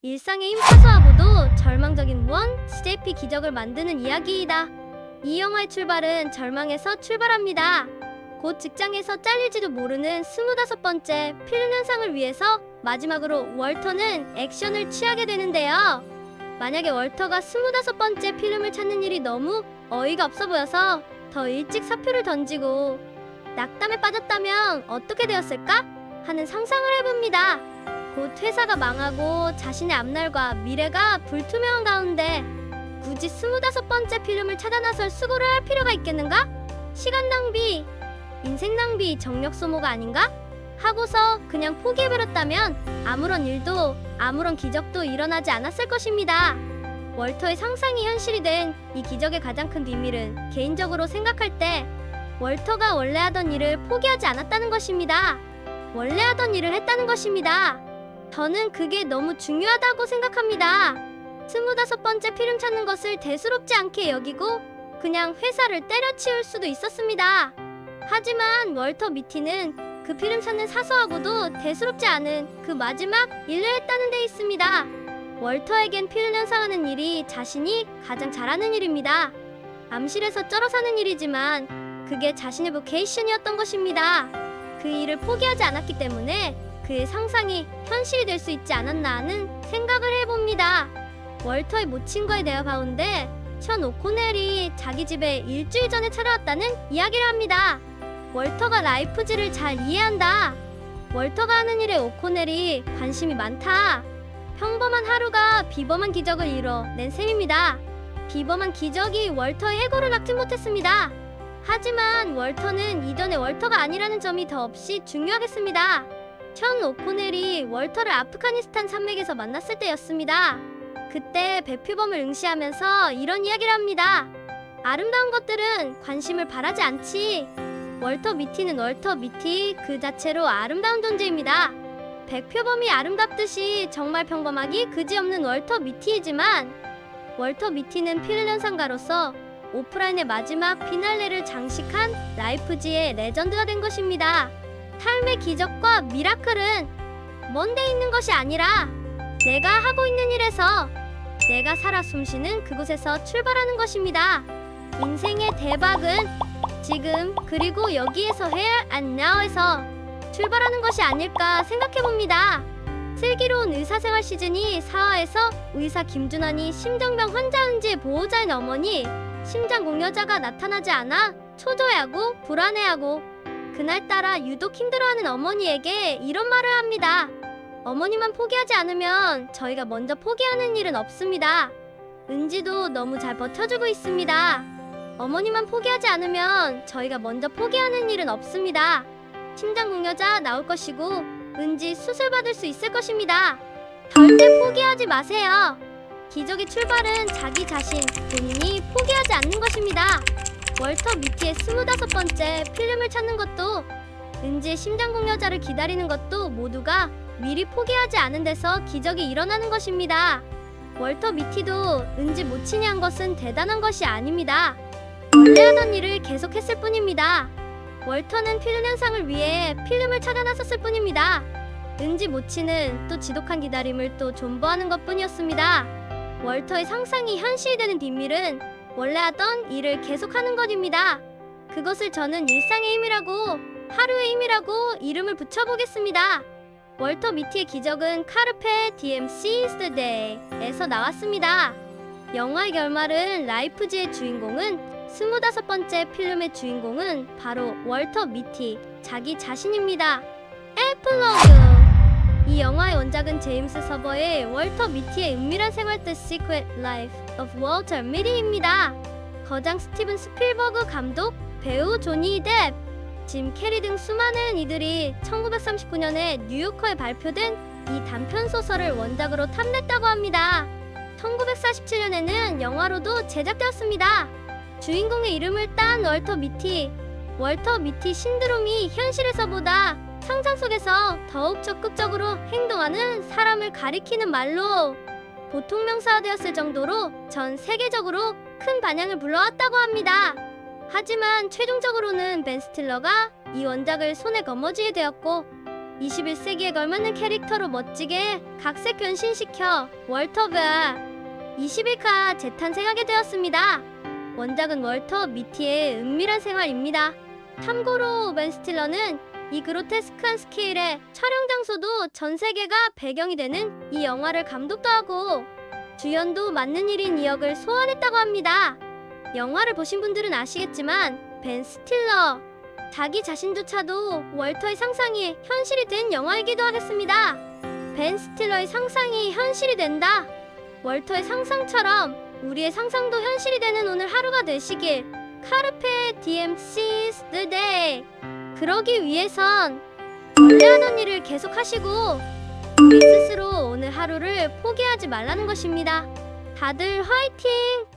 일상의 힘사소하고도 절망적인 무언, CJP 기적을 만드는 이야기이다. 이 영화의 출발은 절망에서 출발합니다. 곧 직장에서 잘릴지도 모르는 25번째 필름 현상을 위해서 마지막으로 월터는 액션을 취하게 되는데요. 만약에 월터가 25번째 필름을 찾는 일이 너무 어이가 없어 보여서 더 일찍 사표를 던지고 낙담에 빠졌다면 어떻게 되었을까 하는 상상을 해봅니다. 곧 회사가 망하고 자신의 앞날과 미래가 불투명한 가운데 굳이 25번째 필름을 찾아 나설 수고를 할 필요가 있겠는가? 시간 낭비, 인생 낭비, 정력 소모가 아닌가? 하고서 그냥 포기해버렸다면 아무런 일도 아무런 기적도 일어나지 않았을 것입니다. 월터의 상상이 현실이 된 이 기적의 가장 큰 비밀은 개인적으로 생각할 때 월터가 원래 하던 일을 포기하지 않았다는 것입니다. 원래 하던 일을 했다는 것입니다. 저는 그게 너무 중요하다고 생각합니다. 25번째 필름 찾는 것을 대수롭지 않게 여기고 그냥 회사를 때려치울 수도 있었습니다. 하지만 월터 미티는 그 필름 찾는 사소하고도 대수롭지 않은 그 마지막 일을 했다는 데 있습니다. 월터에겐 필름 현상하는 일이 자신이 가장 잘하는 일입니다. 암실에서 쩔어 사는 일이지만 그게 자신의 보케이션이었던 것입니다. 그 일을 포기하지 않았기 때문에 그의 상상이 현실이 될 수 있지 않았나 하는 생각을 해봅니다. 월터의 모친과의 대화 가운데 션 오코넬이 자기 집에 일주일 전에 찾아왔다는 이야기를 합니다. 월터가 라이프지를 잘 이해한다. 월터가 하는 일에 오코넬이 관심이 많다. 평범한 하루가 비범한 기적을 이뤄낸 셈입니다. 비범한 기적이 월터의 해고를 막지 못했습니다. 하지만 월터는 이전의 월터가 아니라는 점이 더없이 중요하겠습니다. 션 오코넬이 월터를 아프가니스탄 산맥에서 만났을 때였습니다. 그때 배표범을 응시하면서 이런 이야기를 합니다. 아름다운 것들은 관심을 바라지 않지. 월터 미티는 월터 미티 그 자체로 아름다운 존재입니다. 백표범이 아름답듯이 정말 평범하기 그지없는 월터 미티이지만 월터 미티는 필름 현상가로서 오프라인의 마지막 피날레를 장식한 라이프지의 레전드가 된 것입니다. 삶의 기적과 미라클은 먼 데 있는 것이 아니라 내가 하고 있는 일에서 내가 살아 숨쉬는 그곳에서 출발하는 것입니다. 인생의 대박은 지금 그리고 여기에서 here and now에서 출발하는 것이 아닐까 생각해봅니다. 슬기로운 의사생활 시즌이 4화에서 의사 김준환이 심장병 환자 은지의 보호자인 어머니 심장공여자가 나타나지 않아 초조해하고 불안해하고 그날따라 유독 힘들어하는 어머니에게 이런 말을 합니다. 어머니만 포기하지 않으면 저희가 먼저 포기하는 일은 없습니다. 은지도 너무 잘 버텨주고 있습니다. 어머니만 포기하지 않으면 저희가 먼저 포기하는 일은 없습니다. 심장공여자 나올 것이고 은지 수술 받을 수 있을 것입니다. 절대 포기하지 마세요. 기적의 출발은 자기 자신 본인이 포기하지 않는 것입니다. 월터 미티의 25번째 필름을 찾는 것도 은지의 심장공여자를 기다리는 것도 모두가 미리 포기하지 않은 데서 기적이 일어나는 것입니다. 월터 미티도 은지 모친이 한 것은 대단한 것이 아닙니다. 원래 하던 일을 계속했을 뿐입니다. 월터는 필름 현상을 위해 필름을 찾아 나섰을 뿐입니다. 은지 모친은 또 지독한 기다림을 또 존버하는 것뿐이었습니다. 월터의 상상이 현실이 되는 비밀은 원래 하던 일을 계속하는 것입니다. 그것을 저는 일상의 힘이라고 하루의 힘이라고 이름을 붙여보겠습니다. 월터 미티의 기적은 카르페 디엠 Seize the Day에서 나왔습니다. 영화의 결말은 라이프지의 주인공은 25번째 필름의 주인공은 바로 월터 미티 자기 자신입니다. 에필로그. 이 영화의 원작은 제임스 서버의 월터 미티의 은밀한 생활 The Secret Life of Walter Mitty입니다. 거장 스티븐 스필버그 감독, 배우 조니 뎁, 짐 캐리 등 수많은 이들이 1939년에 뉴요커에 발표된 이 단편 소설을 원작으로 탐냈다고 합니다. 1947년에는 영화로도 제작되었습니다. 주인공의 이름을 딴 월터 미티 신드롬이 현실에서보다 상상 속에서 더욱 적극적으로 행동하는 사람을 가리키는 말로 보통 명사화되었을 정도로 전 세계적으로 큰 반향을 불러왔다고 합니다. 하지만 최종적으로는 벤 스틸러가 이 원작을 손에 거머쥐게 되었고 21세기에 걸맞는 캐릭터로 멋지게 각색 변신시켜 월터가 21카 재탄생하게 되었습니다. 원작은 월터 미티의 은밀한 생활입니다. 참고로 벤 스틸러는 이 그로테스크한 스케일의 촬영 장소도 전 세계가 배경이 되는 이 영화를 감독도 하고 주연도 맞는 일인 2억을 소환했다고 합니다. 영화를 보신 분들은 아시겠지만 벤 스틸러 자기 자신조차도 월터의 상상이 현실이 된 영화이기도 하겠습니다. 벤 스틸러의 상상이 현실이 된다. 월터의 상상처럼 우리의 상상도 현실이 되는 오늘 하루가 되시길. 카르페 디엠 시즈 드 데이. 그러기 위해선 원래 하던 일을 계속하시고 우리 스스로 오늘 하루를 포기하지 말라는 것입니다. 다들 화이팅!